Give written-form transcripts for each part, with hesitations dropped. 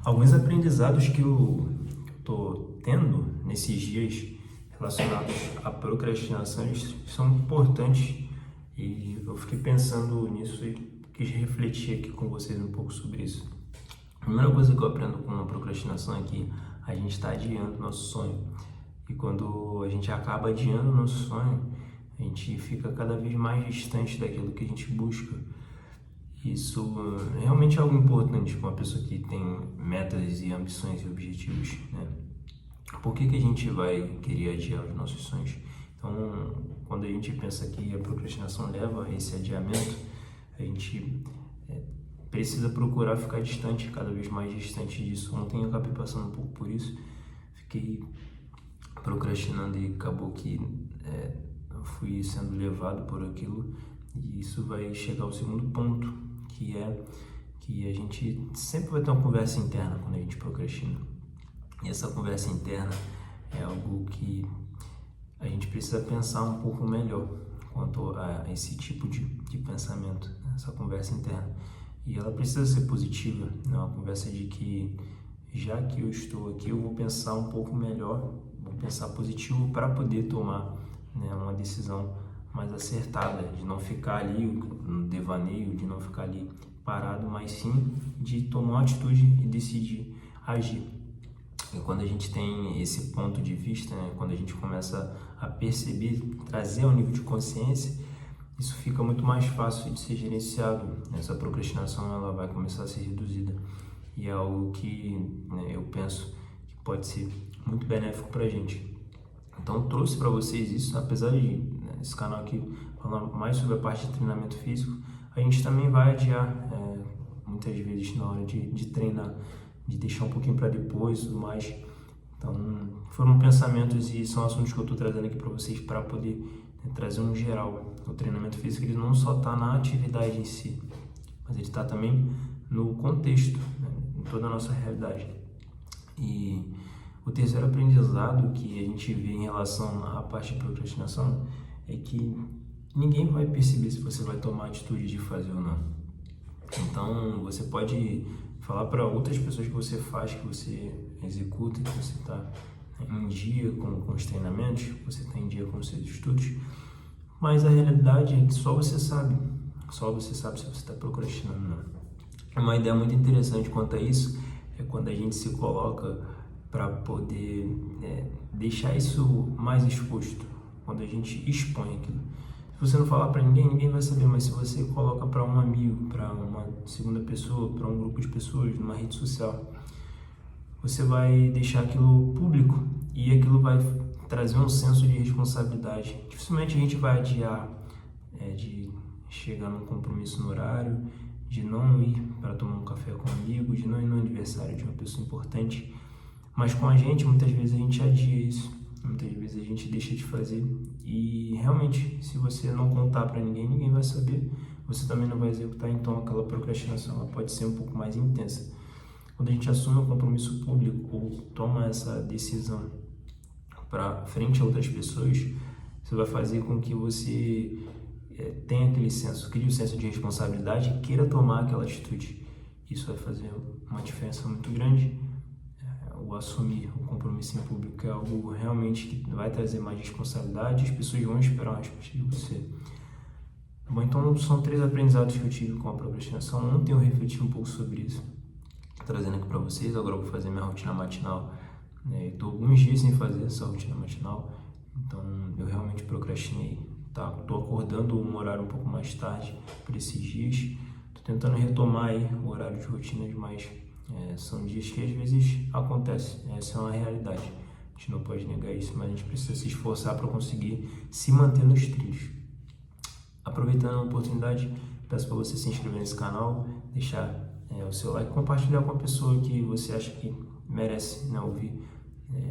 Alguns aprendizados que eu estou tendo nesses dias relacionados à procrastinação eles são importantes e eu fiquei pensando nisso e quis refletir aqui com vocês um pouco sobre isso. A primeira coisa que eu aprendo com a procrastinação é que a gente está adiando o nosso sonho. E quando a gente acaba adiando o nosso sonho, a gente fica cada vez mais distante daquilo que a gente busca. Isso realmente é algo importante para uma pessoa que tem metas e ambições e objetivos, né? Por que a gente vai querer adiar os nossos sonhos? Então, quando a gente pensa que a procrastinação leva a esse adiamento, a gente precisa procurar ficar distante, cada vez mais distante disso. Ontem eu acabei passando um pouco por isso, fiquei procrastinando e acabou que eu fui sendo levado por aquilo, e isso vai chegar ao segundo ponto, que é que a gente sempre vai ter uma conversa interna quando a gente procrastina. E essa conversa interna é algo que a gente precisa pensar um pouco melhor quanto a esse tipo de pensamento, né? Essa conversa interna. E ela precisa ser positiva, né? Uma conversa de que, já que eu estou aqui, eu vou pensar um pouco melhor, vou pensar positivo para poder tomar, né, uma decisão mais acertada, de não ficar ali no devaneio, de não ficar ali parado, mas sim de tomar uma atitude e decidir agir. E quando a gente tem esse ponto de vista, né, quando a gente começa a perceber, trazer ao nível de consciência, isso fica muito mais fácil de ser gerenciado. Essa procrastinação ela vai começar a ser reduzida e é algo que, né, eu penso que pode ser muito benéfico para a gente. Então eu trouxe para vocês isso, apesar de, né, esse canal aqui falar mais sobre a parte de treinamento físico, a gente também vai adiar muitas vezes na hora de treinar, de deixar um pouquinho para depois e tudo mais. Então foram pensamentos e são assuntos que eu estou trazendo aqui para vocês para poder, né, trazer um geral. O treinamento físico ele não só está na atividade em si, mas ele está também no contexto, né, em toda a nossa realidade. E o terceiro aprendizado que a gente vê em relação à parte de procrastinação é que ninguém vai perceber se você vai tomar a atitude de fazer ou não. Então, você pode falar para outras pessoas que você faz, que você executa, que você está em dia com os treinamentos, que você está em dia com os seus estudos, mas a realidade é que só você sabe se você está procrastinando ou não. Uma ideia muito interessante quanto a isso é quando a gente se coloca para poder deixar isso mais exposto, quando a gente expõe aquilo. Se você não falar para ninguém, ninguém vai saber, mas se você coloca para um amigo, para uma segunda pessoa, para um grupo de pessoas, numa rede social, você vai deixar aquilo público e aquilo vai trazer um senso de responsabilidade. Dificilmente a gente vai adiar de chegar num compromisso no horário, de não ir para tomar um café com um amigo, de não ir no aniversário de uma pessoa importante. Mas com a gente, muitas vezes a gente adia isso, muitas vezes a gente deixa de fazer e realmente, se você não contar para ninguém, ninguém vai saber, você também não vai executar, então aquela procrastinação ela pode ser um pouco mais intensa. Quando a gente assume um compromisso público ou toma essa decisão para frente a outras pessoas, isso vai fazer com que você tenha aquele senso, crie o senso de responsabilidade e queira tomar aquela atitude. Isso vai fazer uma diferença muito grande. O assumir o compromisso em público é algo realmente que vai trazer mais responsabilidade, as pessoas vão esperar uma resposta de você. Bom, então são 3 aprendizados que eu tive com a procrastinação. Ontem eu refleti um pouco sobre isso, trazendo aqui para vocês. Agora eu vou fazer minha rotina matinal, né? Estou alguns dias sem fazer essa rotina matinal, então eu realmente procrastinei. Estou acordando um horário um pouco mais tarde por esses dias, estou tentando retomar aí o horário de rotina demais. São dias que às vezes acontece, essa é uma realidade, a gente não pode negar isso, mas a gente precisa se esforçar para conseguir se manter nos trilhos. Aproveitando a oportunidade, peço para você se inscrever nesse canal, deixar o seu like, compartilhar com a pessoa que você acha que merece, né, ouvir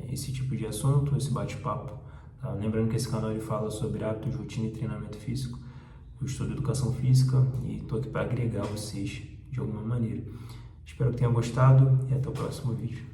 esse tipo de assunto, esse bate-papo. Tá? Lembrando que esse canal ele fala sobre hábitos, rotina e treinamento físico. Eu estudo educação física e estou aqui para agregar vocês de alguma maneira. Espero que tenham gostado e até o próximo vídeo.